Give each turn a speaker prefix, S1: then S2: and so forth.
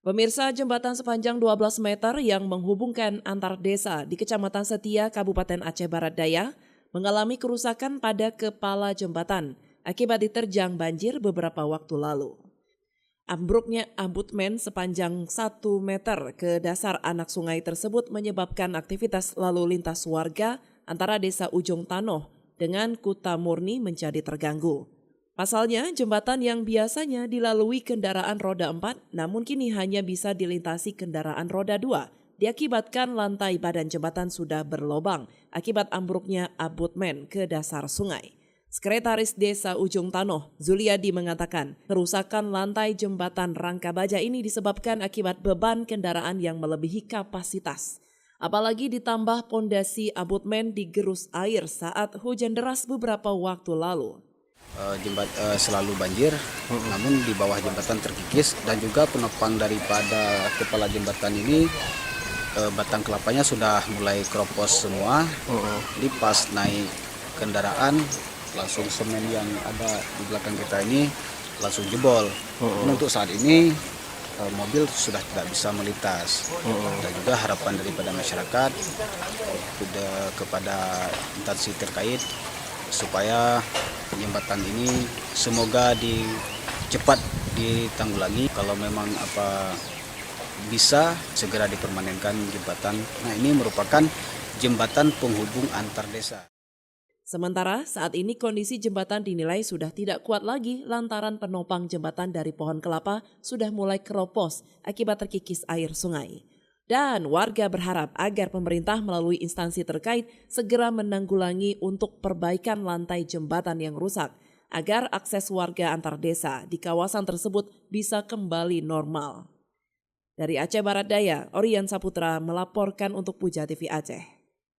S1: Pemirsa, jembatan sepanjang 12 meter yang menghubungkan antar desa di Kecamatan Setia, Kabupaten Aceh Barat Daya, mengalami kerusakan pada kepala jembatan akibat diterjang banjir beberapa waktu lalu. Ambruknya abutmen sepanjang 1 meter ke dasar anak sungai tersebut menyebabkan aktivitas lalu lintas warga antara desa Ujung Tanoh dengan Kuta Murni menjadi terganggu. Pasalnya, jembatan yang biasanya dilalui kendaraan roda 4 namun kini hanya bisa dilintasi kendaraan roda 2 diakibatkan lantai badan jembatan sudah berlobang akibat ambruknya abutmen ke dasar sungai. Sekretaris Desa Ujung Tanoh, Zuliadi mengatakan, kerusakan lantai jembatan Rangka Baja ini disebabkan akibat beban kendaraan yang melebihi kapasitas. Apalagi ditambah pondasi abutmen digerus air saat hujan deras beberapa waktu lalu.
S2: Selalu banjir, namun di bawah jembatan terkikis dan juga penopang daripada kepala jembatan ini batang kelapanya sudah mulai keropos semua. Jadi pas naik kendaraan langsung semen yang ada di belakang kita ini langsung jebol. Untuk saat ini mobil sudah tidak bisa melintas. Dan juga harapan daripada masyarakat kepada instansi terkait supaya jembatan ini semoga cepat ditanggulangi. Kalau memang bisa segera dipermanenkan jembatan. Nah, ini merupakan jembatan penghubung antar desa.
S1: Sementara saat ini kondisi jembatan dinilai sudah tidak kuat lagi lantaran penopang jembatan dari pohon kelapa sudah mulai keropos akibat terkikis air sungai. Dan warga berharap agar pemerintah melalui instansi terkait segera menanggulangi untuk perbaikan lantai jembatan yang rusak agar akses warga antar desa di kawasan tersebut bisa kembali normal. Dari Aceh Barat Daya, Orian Saputra melaporkan untuk Puja TV Aceh.